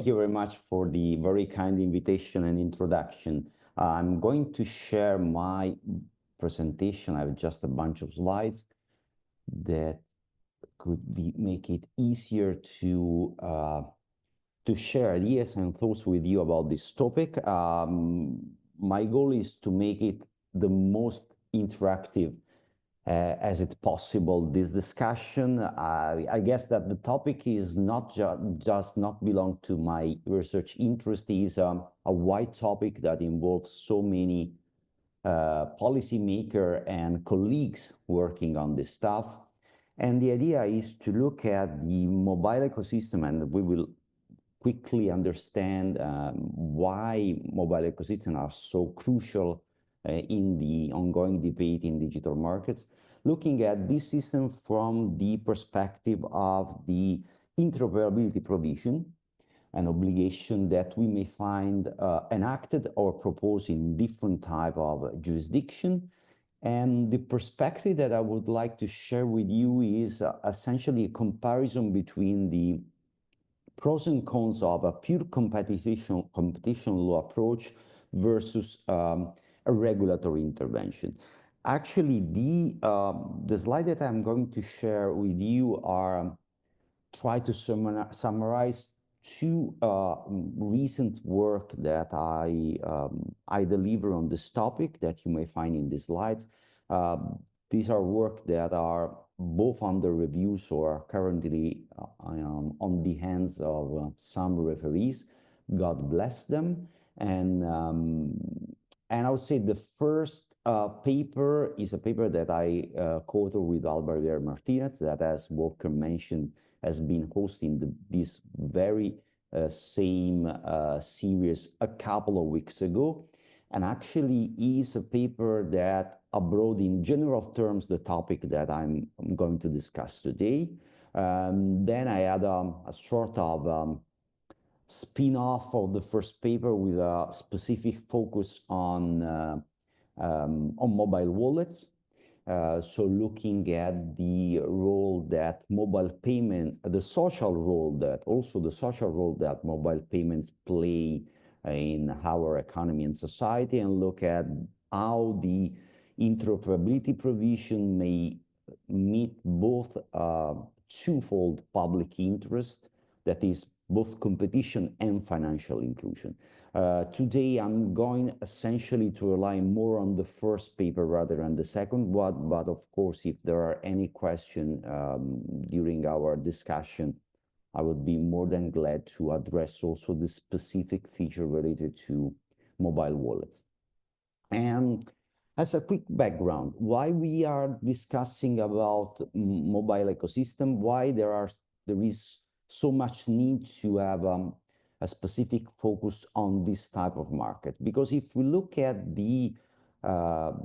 Thank you very much for the very kind invitation and introduction. I'm going to share my presentation. I have just a bunch of slides that could make it easier to share ideas and thoughts with you about this topic. My goal is to make it the most interactive as it's possible, this discussion. I guess that the topic is not just not belong to my research interest. It is a wide topic that involves so many policymakers and colleagues working on this stuff. And the idea is to look at the mobile ecosystem, and we will quickly understand why mobile ecosystems are so crucial in the ongoing debate in digital markets, looking at this system from the perspective of the interoperability provision, an obligation that we may find enacted or proposed in different type of jurisdiction. And the perspective that I would like to share with you is essentially a comparison between the pros and cons of a pure competition law approach versus a regulatory intervention. Actually, the slide that I'm going to share with you are try to summarize two recent work that I deliver on this topic that you may find in these slides. These are work that are both under review, so are currently on the hands of some referees. God bless them. And I would say the first paper is a paper that I co-authored with Alba Martinez, that, as Walker mentioned, has been hosting this very same series a couple of weeks ago, and actually is a paper that abroad in general terms the topic that I'm going to discuss today. Then I had a sort of spin-off of the first paper with a specific focus on mobile wallets. So looking at the role that mobile payments, the social role that mobile payments play in our economy and society, and look at how the interoperability provision may meet both twofold public interest, that is both competition and financial inclusion. Today, I'm going essentially to rely more on the first paper rather than the second one, but of course, if there are any questions during our discussion, I would be more than glad to address also the specific feature related to mobile wallets. And as a quick background, why we are discussing about mobile ecosystem, why there is so much need to have a specific focus on this type of market. Because if we look at the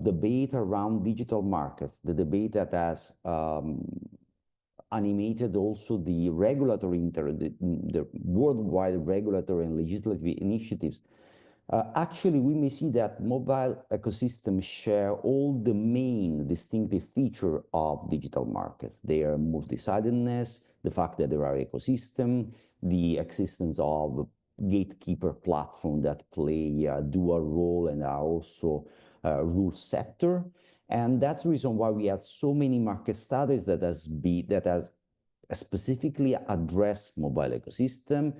debate around digital markets, the debate that has animated also the regulatory, the worldwide regulatory and legislative initiatives, actually we may see that mobile ecosystems share all the main distinctive features of digital markets. Their multi-sidedness, the fact that there are ecosystems, the existence of gatekeeper platforms that play a dual role and are also rule setter. And that's the reason why we have so many market studies that has specifically addressed mobile ecosystem.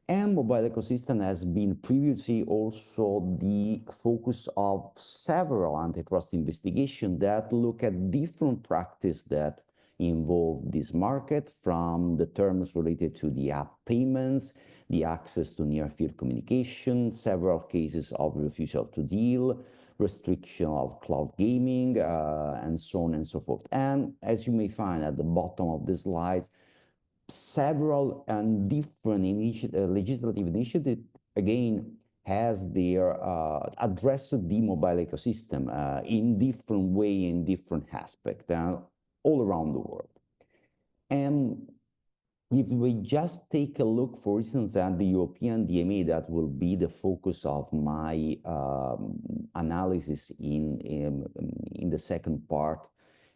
And mobile ecosystem has been previously also the focus of several antitrust investigations that look at different practices that involve this market, from the terms related to the app payments, the access to near-field communication, several cases of refusal to deal, restriction of cloud gaming, and so on and so forth. And as you may find at the bottom of the slides, several and different legislative initiatives, again, has their addressed the mobile ecosystem in different way, in different aspects, all around the world. And if we just take a look, for instance, at the European DMA, that will be the focus of my analysis in the second part,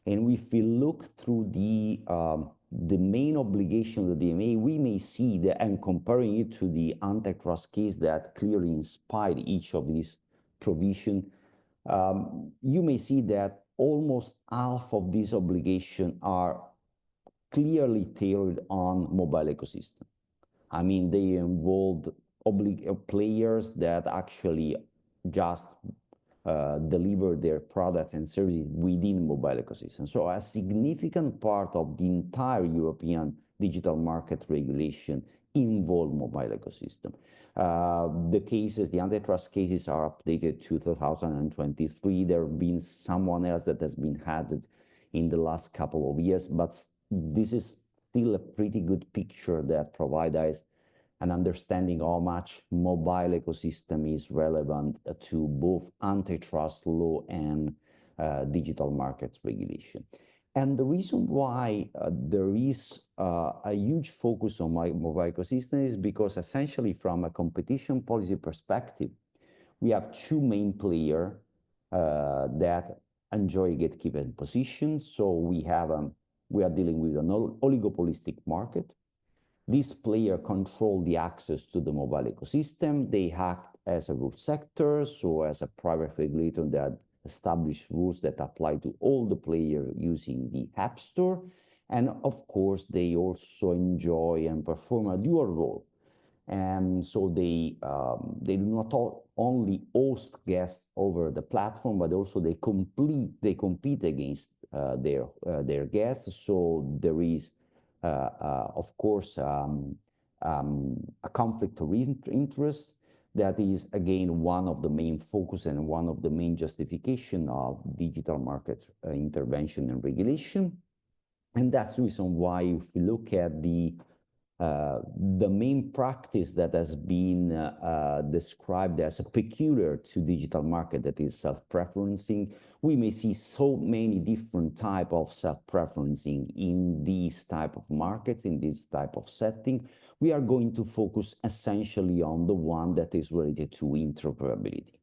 And if we look through the main obligation of the DMA, we may see that, and comparing it to the antitrust case that clearly inspired each of these provisions, you may see that almost half of these obligations are clearly tailored on mobile ecosystem. I mean, they involved players that actually just deliver their products and services within mobile ecosystem. So a significant part of the entire European digital market regulation involve mobile ecosystem. The antitrust cases are updated to 2023. There have been someone else that has been added in the last couple of years, but this is still a pretty good picture that provides us an understanding how much mobile ecosystem is relevant to both antitrust law and digital markets regulation. And the reason why there is a huge focus on mobile ecosystem is because essentially from a competition policy perspective, we have two main players that enjoy gatekeeping positions. So we are dealing with an oligopolistic market. These players control the access to the mobile ecosystem. They act as a rule sector, so as a private regulator that establish rules that apply to all the players using the App Store. And of course, they also enjoy and perform a dual role. And so they do not only host guests over the platform, but also they compete against their guests. So there is of course, a conflict of interest that is, again, one of the main focus and one of the main justification of digital market intervention and regulation. And that's the reason why, if we look at the main practice that has been described as a peculiar to digital market, that is self-preferencing, we may see so many different type of self-preferencing in these type of markets, in this type of setting. We are going to focus essentially on the one that is related to interoperability.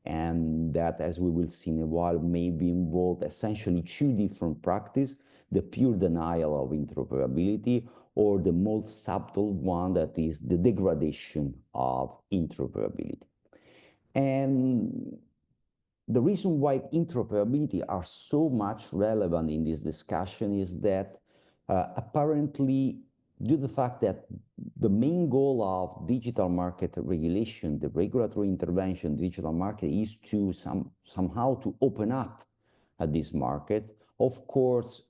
And that, as we will see in a while, may be involved essentially two different practices: the pure denial of interoperability, or the most subtle one, that is the degradation of interoperability. And the reason why interoperability are so much relevant in this discussion is that apparently, due to the fact that the main goal of digital market regulation, the regulatory intervention, digital market, is to somehow to open up this market. Of course,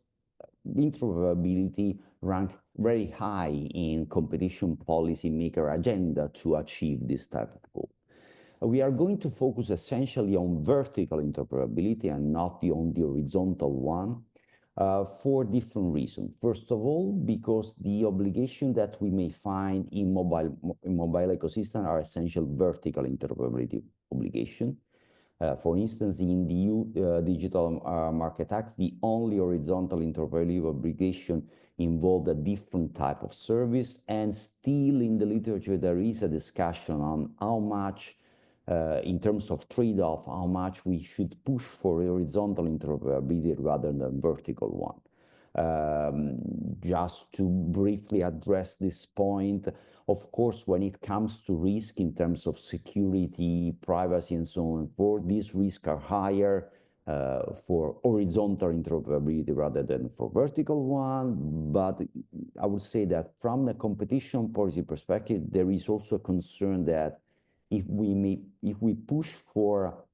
interoperability rank very high in competition policy maker agenda to achieve this type of goal. We are going to focus essentially on vertical interoperability and not on the horizontal one, for different reasons. First of all, because the obligation that we may find in mobile ecosystem are essential vertical interoperability obligation. For instance, in the EU Digital Market Act, the only horizontal interoperability obligation involved a different type of service, and still in the literature there is a discussion on how much, in terms of trade-off, how much we should push for horizontal interoperability rather than vertical one. Just to briefly address this point, of course, when it comes to risk in terms of security, privacy, and so on and forth, these risks are higher for horizontal interoperability rather than for vertical one. But I would say that from the competition policy perspective, there is also a concern that if we push for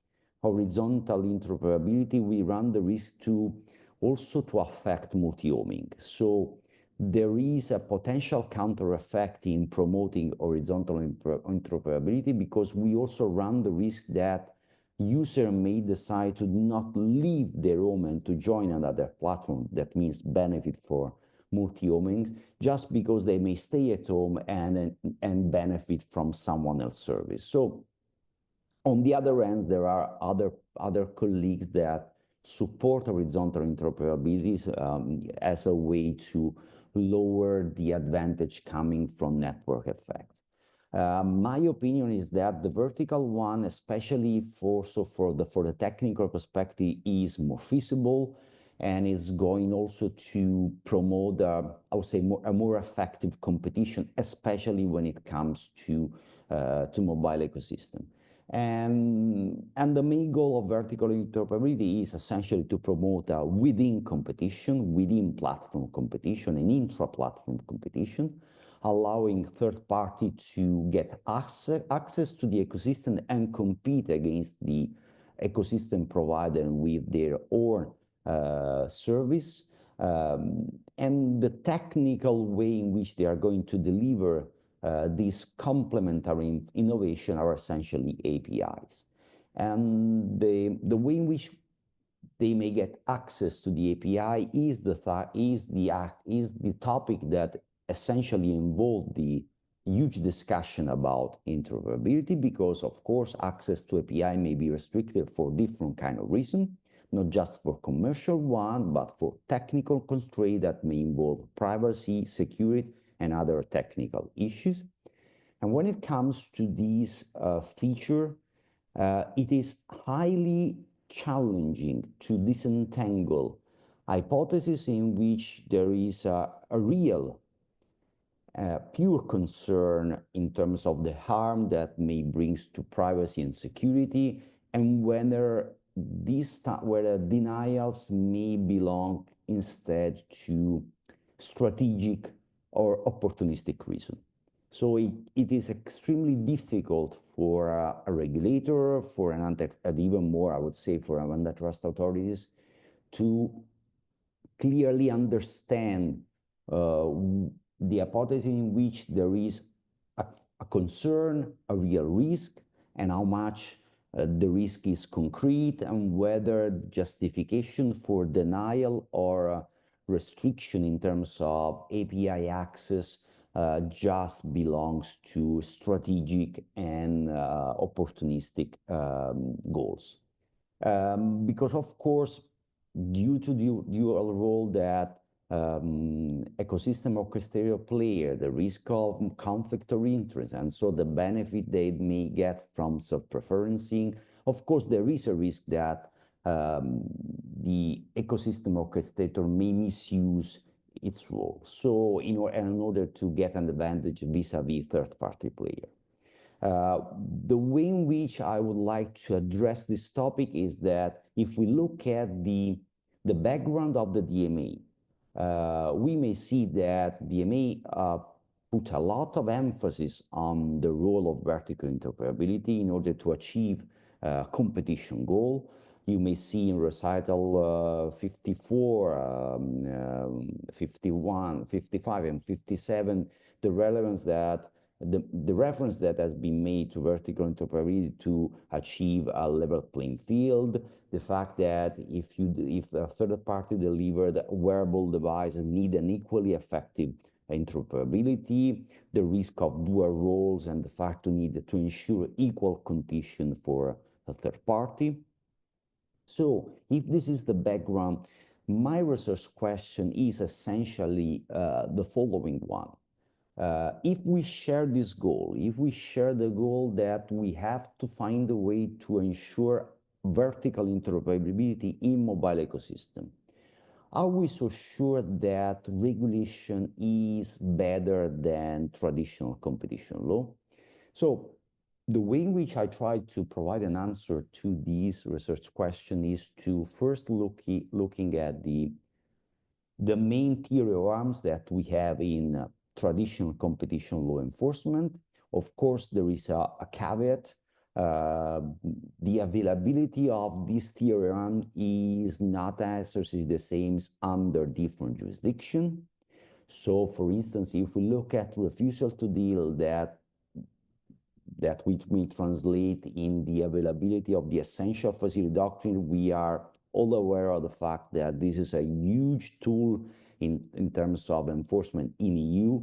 horizontal interoperability, we run the risk to affect multi-homing. So there is a potential counter effect in promoting horizontal interoperability, because we also run the risk that user may decide to not leave their home and to join another platform. That means benefit for multi-homing, just because they may stay at home and benefit from someone else's service. So on the other end, there are other colleagues that support horizontal interoperability as a way to lower the advantage coming from network effects. My opinion is that the vertical one, especially for the technical perspective, is more feasible, and is going also to promote, I would say, a more effective competition, especially when it comes to mobile ecosystem. And the main goal of vertical interoperability is essentially to promote within competition, within platform competition, and intra-platform competition, allowing third party to get access to the ecosystem and compete against the ecosystem provider with their own service, and the technical way in which they are going to deliver these complementary innovation are essentially APIs. And the way in which they may get access to the API is the topic that essentially involved the huge discussion about interoperability, because of course access to API may be restricted for different kind of reasons, not just for commercial one, but for technical constraint that may involve privacy, security, and other technical issues. And when it comes to these feature, it is highly challenging to disentangle hypotheses in which there is a real pure concern in terms of the harm that may bring to privacy and security, and whether denials may belong instead to strategic or opportunistic reason. So it is extremely difficult for a regulator, for and even more, I would say, for antitrust authorities to clearly understand the hypothesis in which there is a concern, a real risk, and how much the risk is concrete, and whether justification for denial or restriction in terms of API access just belongs to strategic and opportunistic goals. Because of course, due to the dual role that ecosystem orchestrator player, the risk of conflict of interest, and so the benefit they may get from self-preferencing, of course, there is a risk that the ecosystem orchestrator may misuse its role. So in order to get an advantage vis-a-vis third-party player. The way in which I would like to address this topic is that if we look at the background of the DMA, we may see that DMA put a lot of emphasis on the role of vertical interoperability in order to achieve competition goal. You may see in recital 54, 51, 55, and 57 the relevance that the reference that has been made to vertical interoperability to achieve a level playing field, the fact that if a third party delivered wearable devices need an equally effective interoperability, the risk of dual roles, and the fact to need to ensure equal condition for a third party. So if this is the background, my research question is essentially the following one. If we share this goal, if we share the goal that we have to find a way to ensure vertical interoperability in mobile ecosystem, are we so sure that regulation is better than traditional competition law? So the way in which I try to provide an answer to this research question is to first looking at the main theory of arms that we have in traditional competition law enforcement. Of course, there is a caveat. The availability of this theory of arms is not necessarily the same under different jurisdictions. So, for instance, if we look at refusal to deal, that we translate in the availability of the essential facility doctrine, we are all aware of the fact that this is a huge tool in terms of enforcement in EU.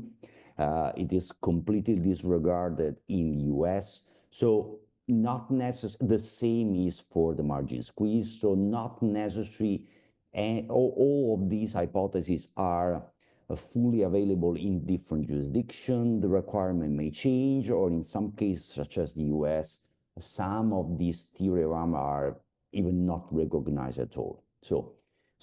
It is completely disregarded in the US. So not necessarily the same is for the margin squeeze. So not necessary, and all of these hypotheses are fully available in different jurisdictions. The requirement may change, or in some cases, such as the US, some of these theory of arm are even not recognized at all.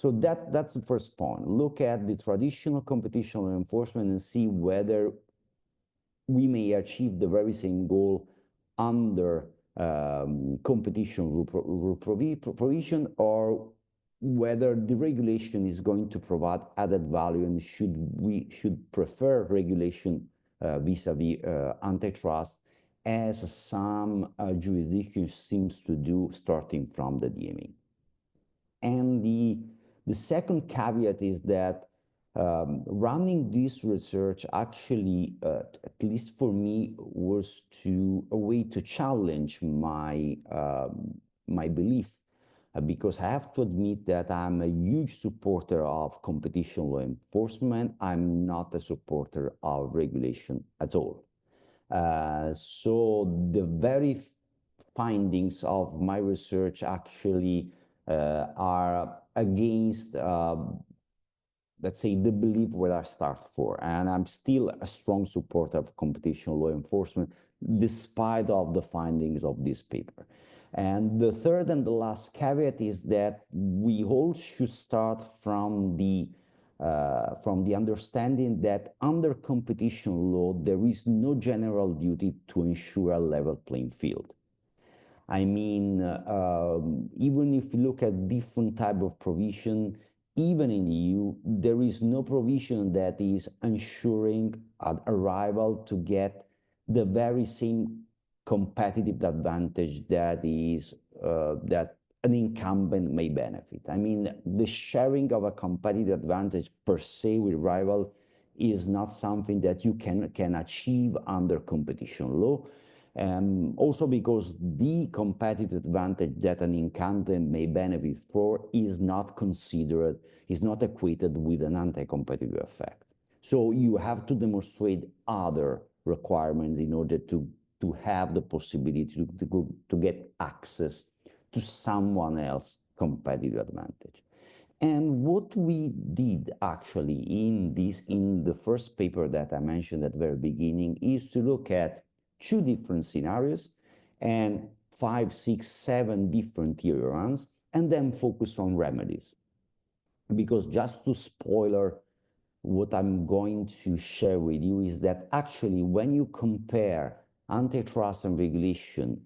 So that's the first point. Look at the traditional competition law enforcement and see whether we may achieve the very same goal under competition rule provision, or whether the regulation is going to provide added value, and we should prefer regulation vis-a-vis antitrust, as some jurisdictions seems to do, starting from the DMA. And the second caveat is that running this research actually, at least for me, was a way to challenge my my belief, because I have to admit that I'm a huge supporter of competition law enforcement. I'm not a supporter of regulation at all. So the very findings of my research actually are against, let's say, the belief where I start for. And I'm still a strong supporter of competition law enforcement, despite of the findings of this paper. And the third and the last caveat is that we all should start from the understanding that under competition law, there is no general duty to ensure a level playing field. I mean, even if you look at different type of provision, even in the EU, there is no provision that is ensuring a rival to get the very same competitive advantage that is that an incumbent may benefit. I mean, the sharing of a competitive advantage per se with rival is not something that you can achieve under competition law. Also because the competitive advantage that an incumbent may benefit for is not considered, is not equated with an anti-competitive effect. So you have to demonstrate other requirements in order to have the possibility to get access to someone else's competitive advantage. And what we did actually in the first paper that I mentioned at the very beginning is to look at two different scenarios and 5, 6, 7 different tier runs, and then focus on remedies. Because just to spoiler what I'm going to share with you is that actually when you compare antitrust and regulation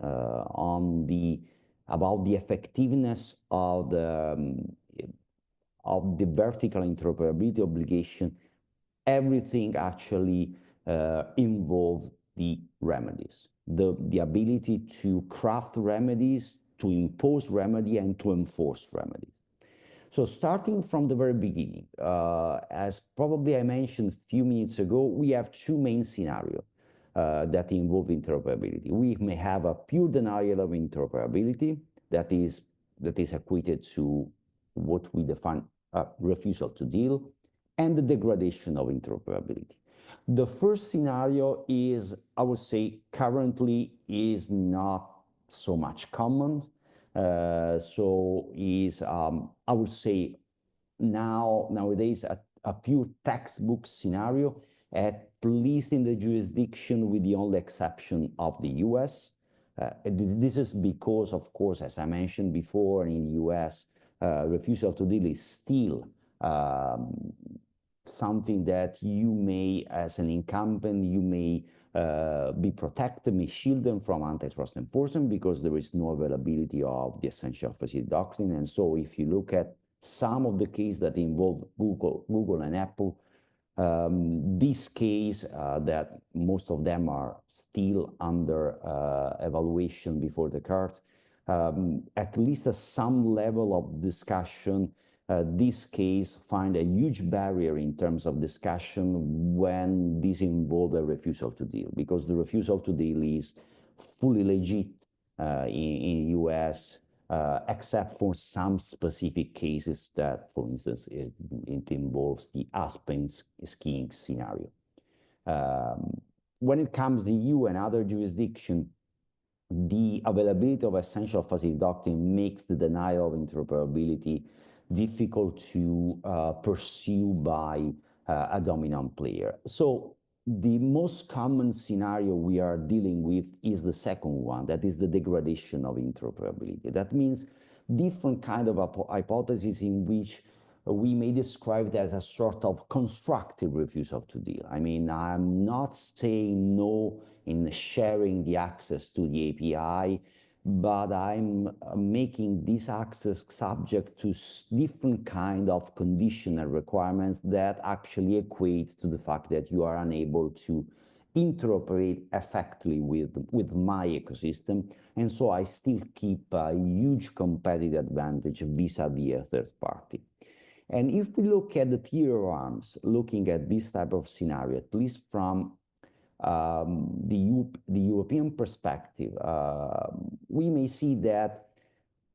about the effectiveness of the vertical interoperability obligation, everything actually involves the remedies, the ability to craft remedies, to impose remedy, and to enforce remedies. So starting from the very beginning, as probably I mentioned a few minutes ago, we have two main scenarios that involve interoperability. We may have a pure denial of interoperability that is equated to what we define refusal to deal, and the degradation of interoperability. The first scenario is, I would say, currently is not so much common. So is, I would say, nowadays a pure textbook scenario, at least in the jurisdiction, with the only exception of the US. This is because, of course, as I mentioned before, in the US, refusal to deal is still something that you may, as an incumbent, you may be protected, may shield them from antitrust enforcement, because there is no availability of the essential facility doctrine. And so if you look at some of the cases that involve Google and Apple, this case, that most of them are still under evaluation before the court, at least at some level of discussion, this case find a huge barrier in terms of discussion when this involves a refusal to deal, because the refusal to deal is fully legit in US, except for some specific cases that, for instance, it involves the Aspen skiing scenario. When it comes to EU and other jurisdictions, the availability of essential facility doctrine makes the denial of interoperability difficult to pursue by a dominant player. So the most common scenario we are dealing with is the second one, that is the degradation of interoperability. That means different kind of hypotheses in which we may describe it as a sort of constructive refusal to deal. I mean, I'm not saying no in sharing the access to the API, but I'm making this access subject to different kind of conditional requirements that actually equate to the fact that you are unable to interoperate effectively with my ecosystem. And so I still keep a huge competitive advantage vis-a-vis a third party. And if we look at the tier of arms, looking at this type of scenario, at least from the European perspective, we may see that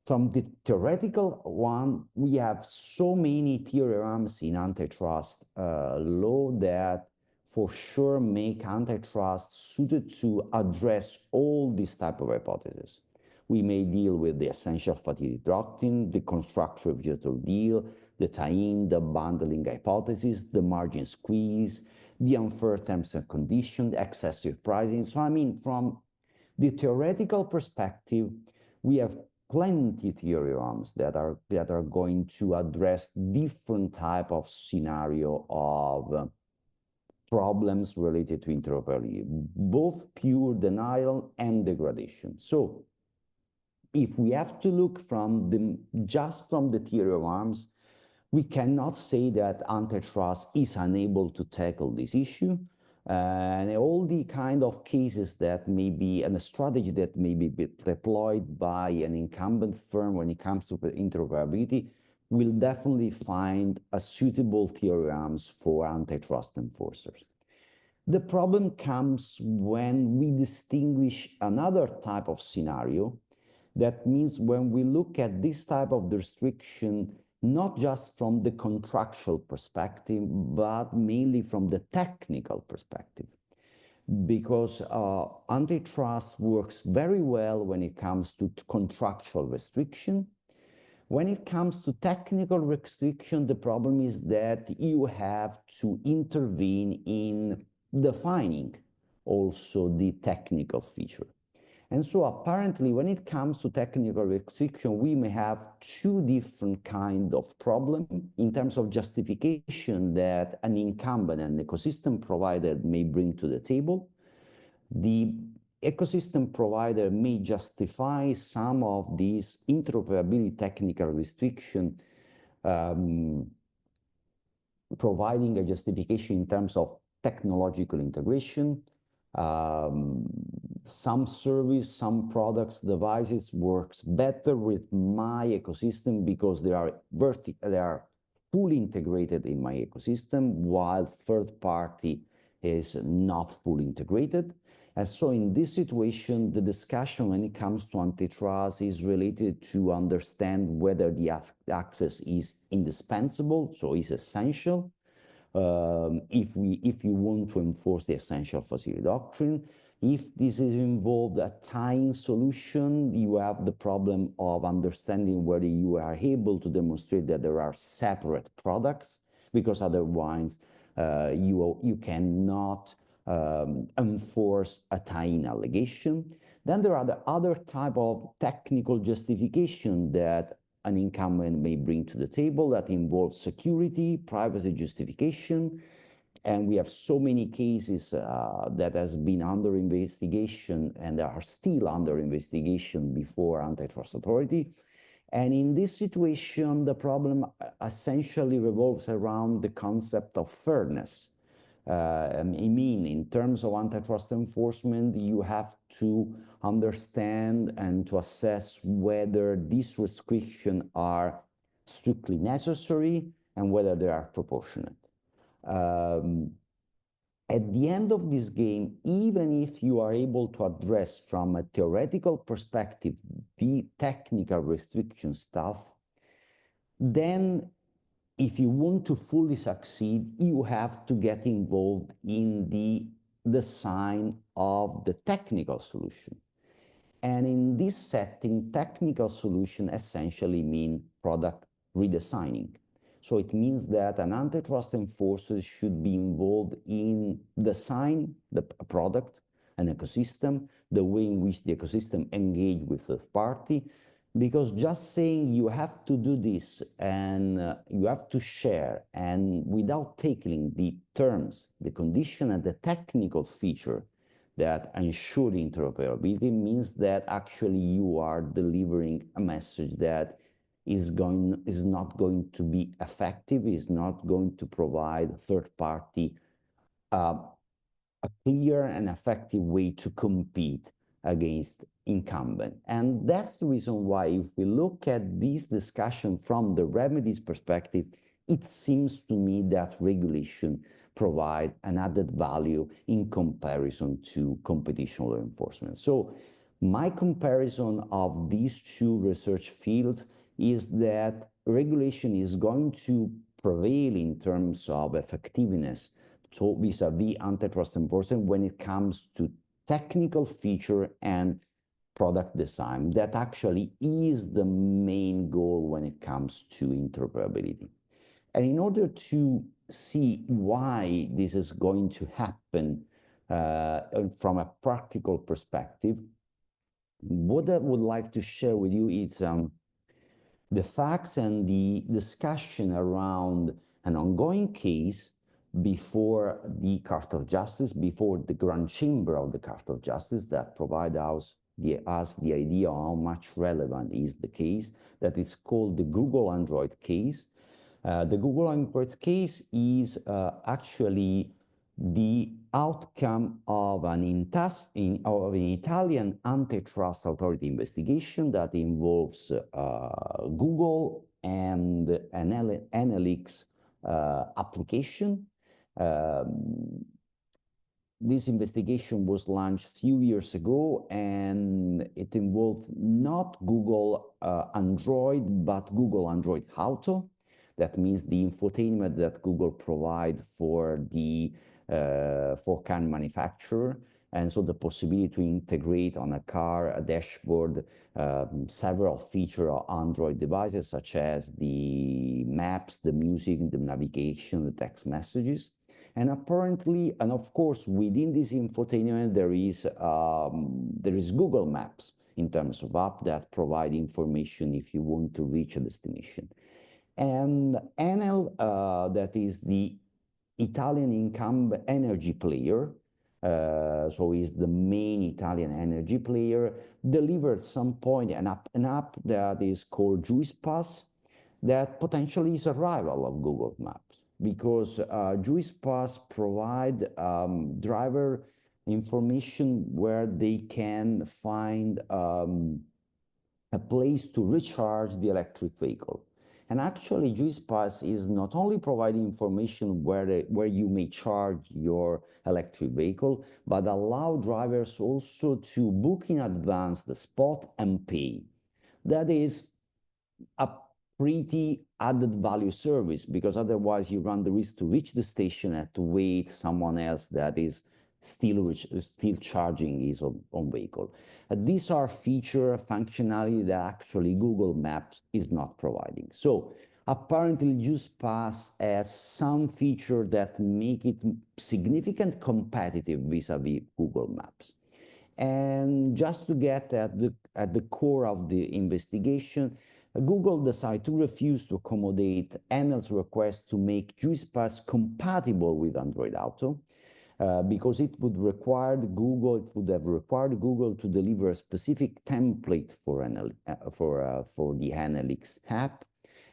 from the theoretical one, we have so many theorems in antitrust law that for sure make antitrust suited to address all these type of hypotheses. We may deal with the essential facility doctrine, the construction of digital deal, the tie-in, the bundling hypothesis, the margin squeeze, the unfair terms and conditions, excessive pricing. So I mean, from the theoretical perspective, we have plenty theorems that are going to address different type of scenario of problems related to interoperability, both pure denial and degradation. So if we have to look from just from the theory of arms, we cannot say that antitrust is unable to tackle this issue. And all the kind of cases that may be, and a strategy that may be deployed by an incumbent firm when it comes to interoperability will definitely find a suitable theorems for antitrust enforcers. The problem comes when we distinguish another type of scenario. That means when we look at this type of restriction, not just from the contractual perspective, but mainly from the technical perspective. Because antitrust works very well when it comes to contractual restriction. When it comes to technical restriction, the problem is that you have to intervene in defining also the technical feature. And so apparently, when it comes to technical restriction, we may have two different kinds of problems in terms of justification that an incumbent and ecosystem provider may bring to the table. The ecosystem provider may justify some of these interoperability technical restriction, providing a justification in terms of technological integration. Some service, some products, devices works better with my ecosystem because they are fully integrated in my ecosystem, while third party is not fully integrated. And so in this situation, the discussion when it comes to antitrust is related to understand whether the access is indispensable, so is essential. If you want to enforce the essential facility doctrine. If this is involved a tying solution, you have the problem of understanding whether you are able to demonstrate that there are separate products, because otherwise you cannot enforce a tying allegation. Then there are the other type of technical justification that an incumbent may bring to the table that involves security, privacy justification. And we have so many cases that has been under investigation and are still under investigation before antitrust authority. And in this situation, the problem essentially revolves around the concept of fairness. I mean, in terms of antitrust enforcement, you have to understand and to assess whether these restrictions are strictly necessary and whether they are proportionate. At the end of this game, even if you are able to address from a theoretical perspective the technical restriction stuff, then if you want to fully succeed, you have to get involved in the design of the technical solution. And in this setting, technical solution essentially mean product redesigning. So it means that an antitrust enforcer should be involved in design the product, an ecosystem, the way in which the ecosystem engage with third party, because just saying you have to do this and you have to share, and without tackling the terms, the condition, and the technical feature that ensure interoperability, means that actually you are delivering a message that is not going to be effective, is not going to provide third party a clear and effective way to compete against incumbent. And that's the reason why, if we look at this discussion from the remedies perspective, it seems to me that regulation provide an added value in comparison to competition law enforcement. So my comparison of these two research fields is that regulation is going to prevail in terms of effectiveness so vis-a-vis antitrust enforcement when it comes to technical feature and product design. That actually is the main goal when it comes to interoperability. And in order to see why this is going to happen from a practical perspective, what I would like to share with you is the facts and the discussion around an ongoing case before the Court of Justice, before the Grand Chamber of the Court of Justice, that provide us the idea of how much relevant is the case, that is called the Google Android case. The Google Android case is actually the outcome of an Italian antitrust authority investigation that involves Google and an NLX application. This investigation was launched a few years ago, and it involved not Google Android, but Google Android Auto. That means the infotainment that Google provide for the for car manufacturer, and so the possibility to integrate on a car, a dashboard, several features of Android devices, such as the maps, the music, the navigation, the text messages. And apparently, and of course, within this infotainment, there is Google Maps in terms of app that provide information if you want to reach a destination. And Enel, that is the Italian incumbent energy player, so is the main Italian energy player, delivered at some point an app that is called JuicePass, that potentially is a rival of Google Maps, because JuicePass provide driver information where they can find a place to recharge the electric vehicle. And actually, JuicePass is not only providing information where you may charge your electric vehicle, but allow drivers also to book in advance the spot and pay. That is a pretty added value service, because otherwise you run the risk to reach the station and to wait someone else that is still charging his own vehicle. These are feature functionality that actually Google Maps is not providing. So apparently JuicePass has some feature that make it significant competitive vis-a-vis Google Maps. And just to get at the core of the investigation, Google decided to refuse to accommodate Enel's request to make JuicePass compatible with Android Auto, because it would have required Google to deliver a specific template for the NLX app.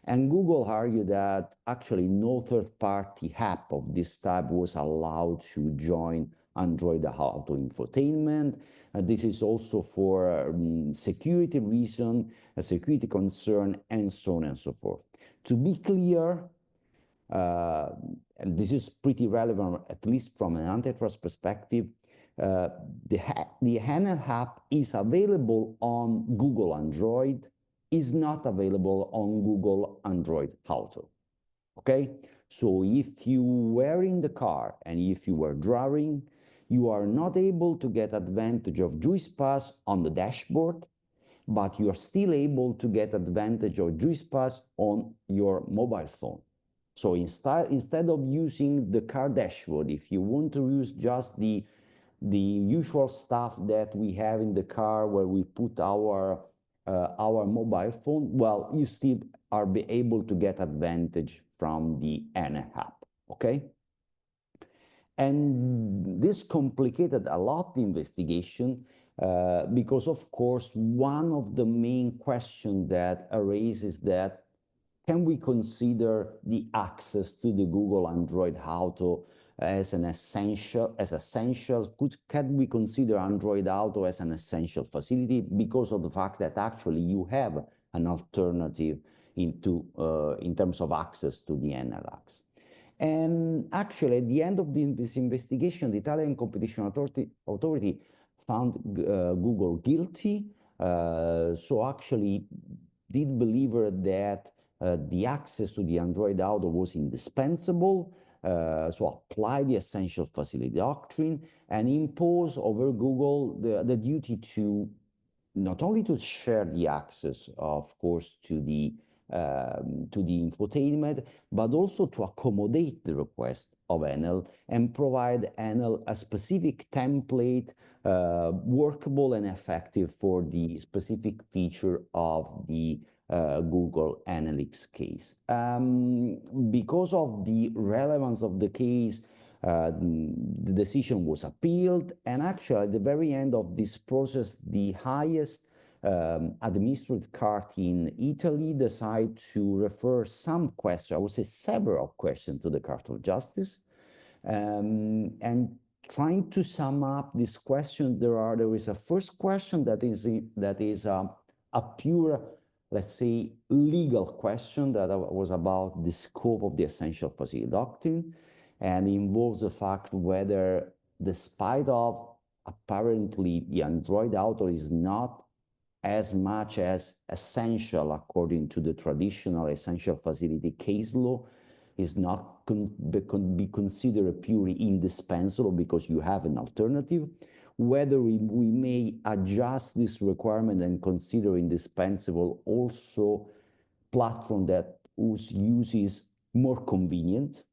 And Google argued that actually no third-party app of this type was allowed to join Android Auto infotainment. This is also for security reason, a security concern, and so on and so forth. To be clear, and this is pretty relevant, at least from an antitrust perspective, the Enel app is available on Google Android, is not available on Google Android Auto. Okay? So if you were in the car and if you were driving, you are not able to get advantage of JuicePass on the dashboard, but you are still able to get advantage of JuicePass on your mobile phone. So instead of using the car dashboard, if you want to use just the usual stuff that we have in the car, where we put our our mobile phone, well, you still are be able to get advantage from the Enel app, okay? And this complicated a lot the investigation because, of course, one of the main questions that arises that can we consider the access to the Google Android Auto as an essential, can we consider Android Auto as an essential facility because of the fact that actually you have an alternative in terms of access to the NLX? And actually, at the end of this investigation, the Italian Competition Authority found Google guilty. So actually did believe that the access to the Android Auto was indispensable, so apply the essential facility doctrine and impose over Google the duty to not only to share the access, of course, to the infotainment, but also to accommodate the request of Enel and provide Enel a specific template workable and effective for the specific feature of the Google Analytics case. Because of the relevance of the case, the decision was appealed, and actually at the very end of this process, the highest administrative court in Italy decided to refer some questions, I would say several questions, to the Court of Justice. And trying to sum up this question, there is a first question that is a pure, let's say, legal question that was about the scope of the essential facility doctrine, and involves the fact whether, despite of apparently the Android Auto is not as much as essential according to the traditional essential facility case law, is not be considered purely indispensable because you have an alternative, whether we may adjust this requirement and consider indispensable also platform that uses more convenient.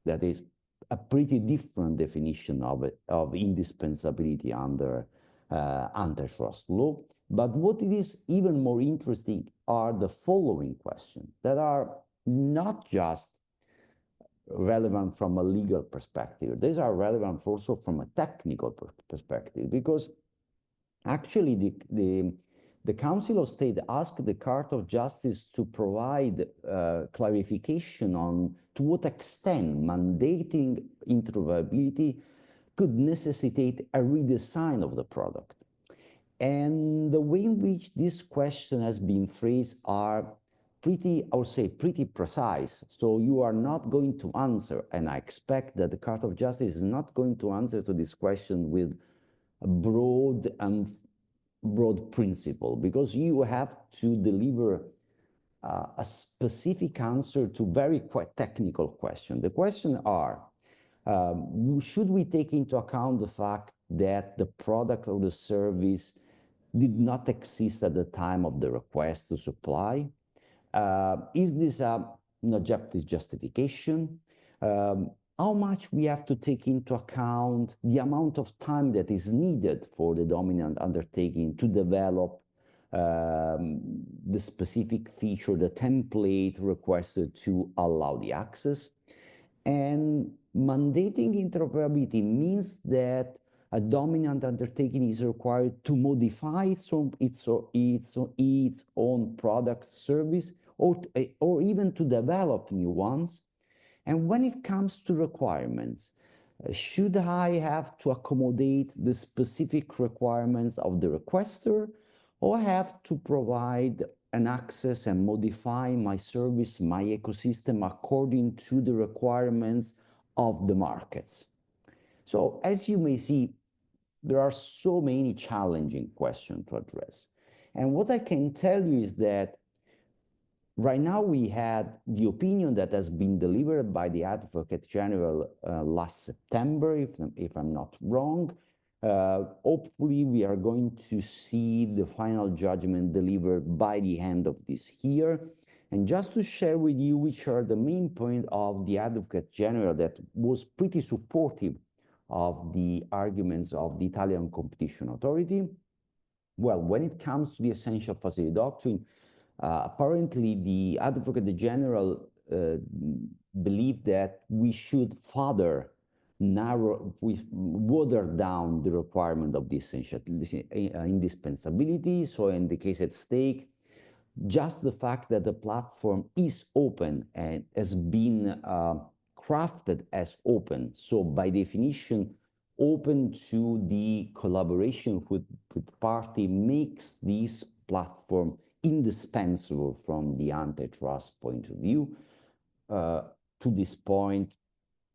That is a pretty different definition of indispensability under antitrust law. But what it is even more interesting are the following questions that are not just relevant from a legal perspective. These are relevant also from a technical perspective, because actually the Council of State asked the Court of Justice to provide clarification on to what extent mandating interoperability could necessitate a redesign of the product. And the way in which this question has been phrased are pretty, I would say, pretty precise. So you are not going to answer, and I expect that the Court of Justice is not going to answer to this question with a broad principle, because you have to deliver a specific answer to very quite technical questions. The questions are, should we take into account the fact that the product or the service did not exist at the time of the request to supply? Is this an objective justification? How much we have to take into account the amount of time that is needed for the dominant undertaking to develop the specific feature, the template requested to allow the access? And mandating interoperability means that a dominant undertaking is required to modify its own product, service, or even to develop new ones. And when it comes to requirements, should I have to accommodate the specific requirements of the requester, or have to provide an access and modify my service, my ecosystem according to the requirements of the markets? So as you may see, there are so many challenging questions to address. And what I can tell you is that right now we had the opinion that has been delivered by the Advocate General last September, if I'm not wrong. Hopefully we are going to see the final judgment delivered by the end of this year. And just to share with you which are the main points of the Advocate General that was pretty supportive of the arguments of the Italian Competition Authority. Well, when it comes to the essential facility doctrine, apparently the Advocate General believed that we should further water down the requirement of the essential indispensability. So in the case at stake, just the fact that the platform is open and has been crafted as open, so by definition, open to the collaboration with party, makes this platform indispensable from the antitrust point of view. To this point,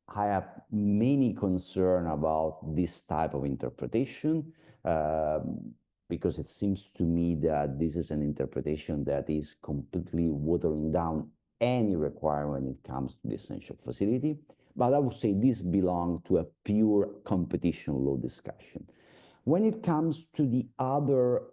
I have many concern about this type of interpretation, because it seems to me that this is an interpretation that is completely watering down any requirement when it comes to the essential facility. But I would say this belongs to a pure competition law discussion. When it comes to the other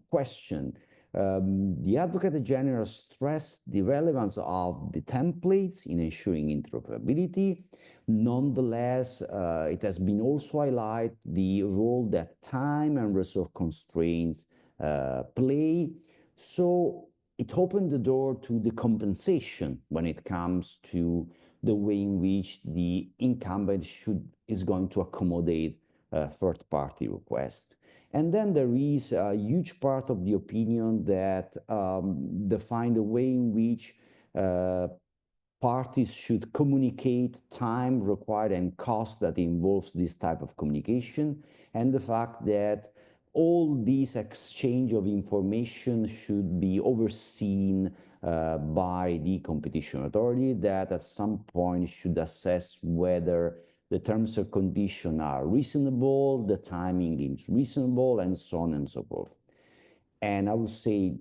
question, the Advocate General stressed the relevance of the templates in ensuring interoperability. Nonetheless, it has been also highlighted the role that time and resource constraints play. So it opened the door to the compensation when it comes to the way in which the incumbent is going to accommodate third-party requests. And then there is a huge part of the opinion that define the way in which parties should communicate time required and cost that involves this type of communication, and the fact that all this exchange of information should be overseen by the competition authority, that at some point should assess whether the terms and conditions are reasonable, the timing is reasonable, and so on and so forth. And I would say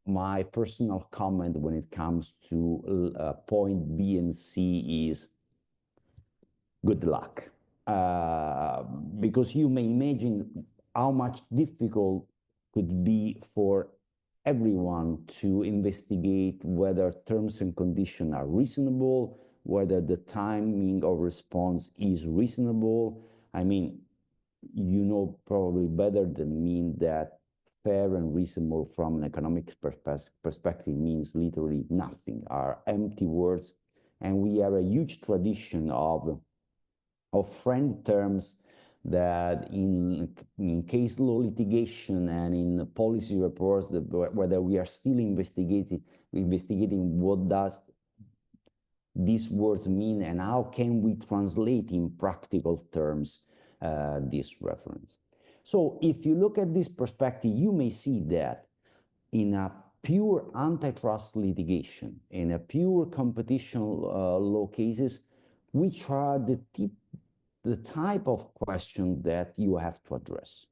my personal comment when it comes to point B and C is good luck. Because you may imagine how much difficult could be for everyone to investigate whether terms and conditions are reasonable, whether the timing of response is reasonable. I mean, you know probably better than me that fair and reasonable from an economic perspective means literally nothing, are empty words. And we have a huge tradition of friendly terms that in case law litigation and in policy reports, whether we are still investigating what does these words mean and how can we translate in practical terms this reference. So if you look at this perspective, you may see that in a pure antitrust litigation, in a pure competition law cases, which are the type of question that you have to address.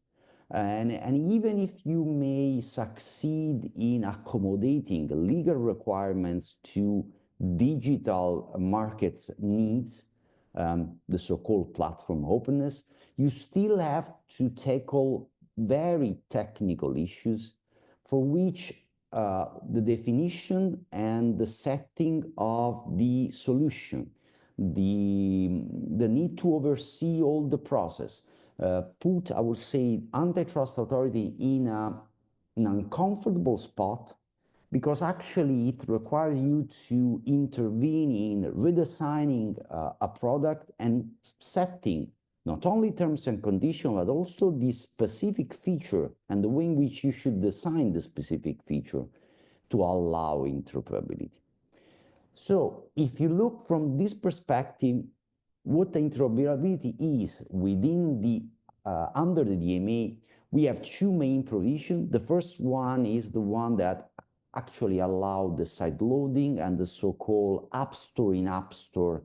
And even if you may succeed in accommodating legal requirements to digital markets needs, the so-called platform openness, you still have to tackle very technical issues for which the definition and the setting of the solution, the need to oversee all the process, put, I would say, antitrust authority in an uncomfortable spot, because actually it requires you to intervene in redesigning a product and setting not only terms and conditions, but also the specific feature and the way in which you should design the specific feature to allow interoperability. So if you look from this perspective, what the interoperability is within the under the DMA, we have two main provisions. The first one is the one that actually allow the side loading and the so-called App Store in App Store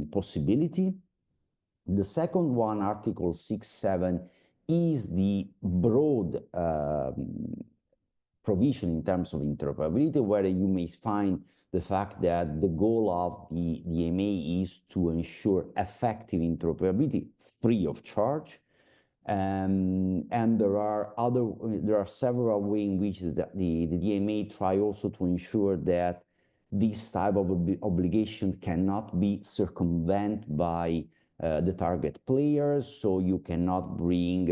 possibility. The second one, Article 6.7, is the broad provision in terms of interoperability, where you may find the fact that the goal of the DMA is to ensure effective interoperability free of charge. And there are several ways in which the DMA try also to ensure that this type of obligation cannot be circumvented by the target players, so you cannot bring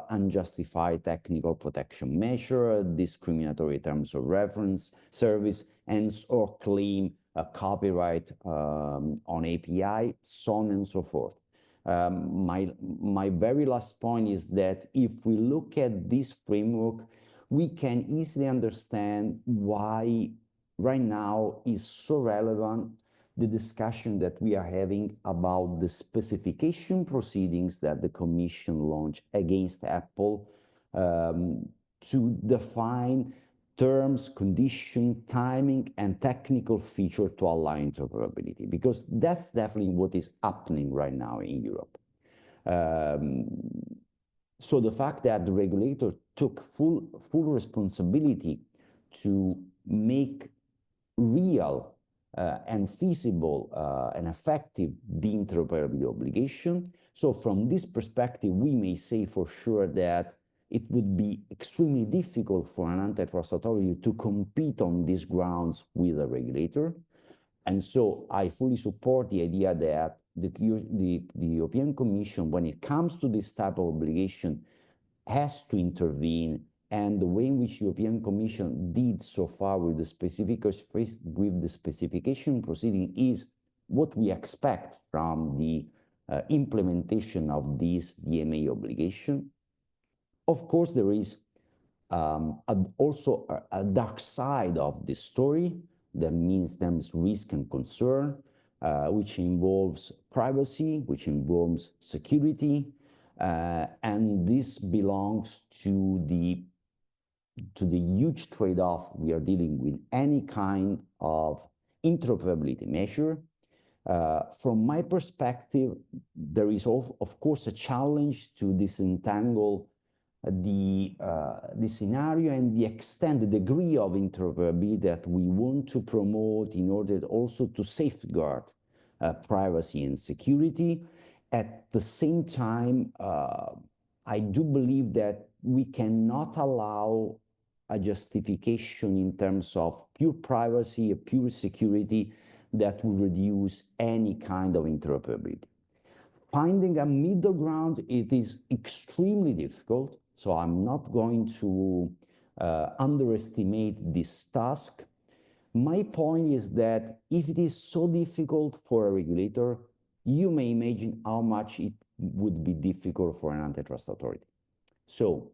unjustified technical protection measure, discriminatory terms of reference, service, and or claim a copyright on API, so on and so forth. My very last point is that if we look at this framework, we can easily understand why right now is so relevant the discussion that we are having about the specification proceedings that the Commission launched against Apple to define terms, condition, timing, and technical feature to align interoperability, because that's definitely what is happening right now in Europe. So the fact that the regulator took full responsibility to make real and feasible and effective the interoperability obligation. So from this perspective, we may say for sure that it would be extremely difficult for an antitrust authority to compete on these grounds with a regulator. And so I fully support the idea that the European Commission, when it comes to this type of obligation, has to intervene. And the way in which the European Commission did so far with the specification proceeding is what we expect from the implementation of this DMA obligation. Of course, there is also a dark side of this story. That means there's risk and concern, which involves privacy, which involves security, and this belongs to the huge trade-off we are dealing with any kind of interoperability measure. From my perspective, there is of course a challenge to disentangle the scenario and the extent, the degree of interoperability that we want to promote in order also to safeguard privacy and security. At the same time, I do believe that we cannot allow a justification in terms of pure privacy, pure security that will reduce any kind of interoperability. Finding a middle ground, it is extremely difficult, so I'm not going to underestimate this task. My point is that if it is so difficult for a regulator, you may imagine how much it would be difficult for an antitrust authority. So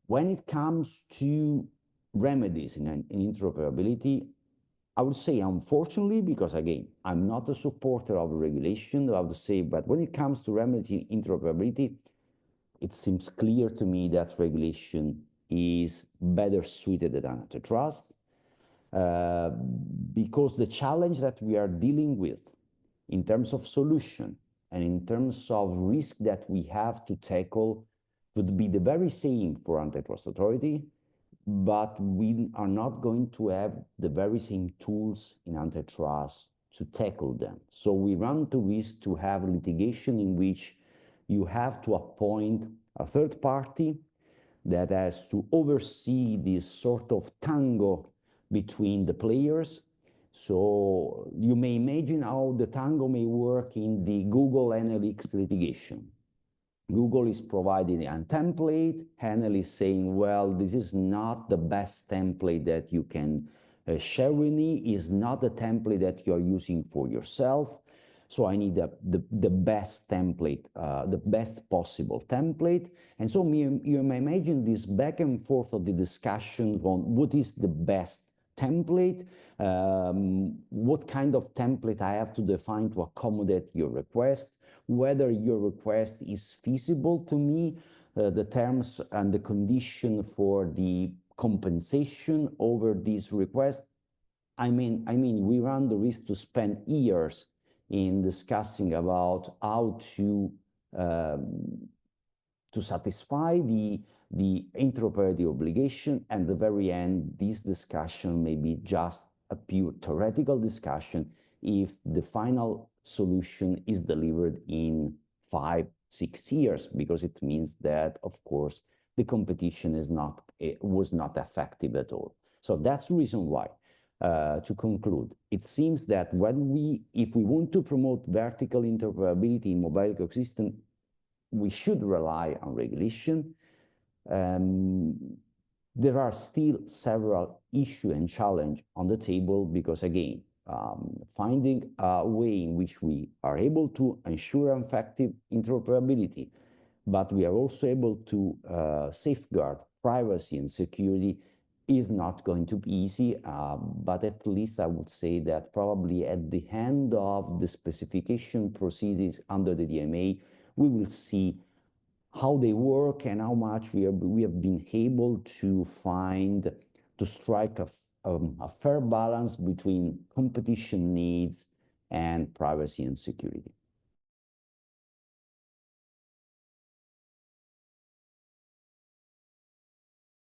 when it comes to remedies in interoperability, I would say unfortunately, because again, I'm not a supporter of regulation, I would say, but when it comes to remedy interoperability, it seems clear to me that regulation is better suited than antitrust, because the challenge that we are dealing with in terms of solution and in terms of risk that we have to tackle would be the very same for antitrust authority, but we are not going to have the very same tools in antitrust to tackle them. So we run the risk to have litigation in which you have to appoint a third party that has to oversee this sort of tango between the players. So you may imagine how the tango may work in the Google Analytics litigation. Google is providing a template, Enel is saying, well, this is not the best template that you can share with me, is not the template that you're using for yourself. So I need the best template, the best possible template. And so you may imagine this back and forth of the discussion on what is the best template, what kind of template I have to define to accommodate your request, whether your request is feasible to me, the terms and the condition for the compensation over this request. I mean, we run the risk to spend years in discussing about how to satisfy the interoperability obligation, and at the very end, this discussion may be just a pure theoretical discussion if the final solution is delivered in 5-6 years, because it means that, of course, the competition was not effective at all. So that's the reason why. to conclude, it seems that if we want to promote vertical interoperability in mobile ecosystem, we should rely on regulation. There are still several issues and challenges on the table because, again, finding a way in which we are able to ensure effective interoperability, but we are also able to safeguard privacy and security is not going to be easy, but at least I would say that probably at the end of the specification proceedings under the DMA, we will see how they work and how much we have been able to strike a fair balance between competition needs and privacy and security.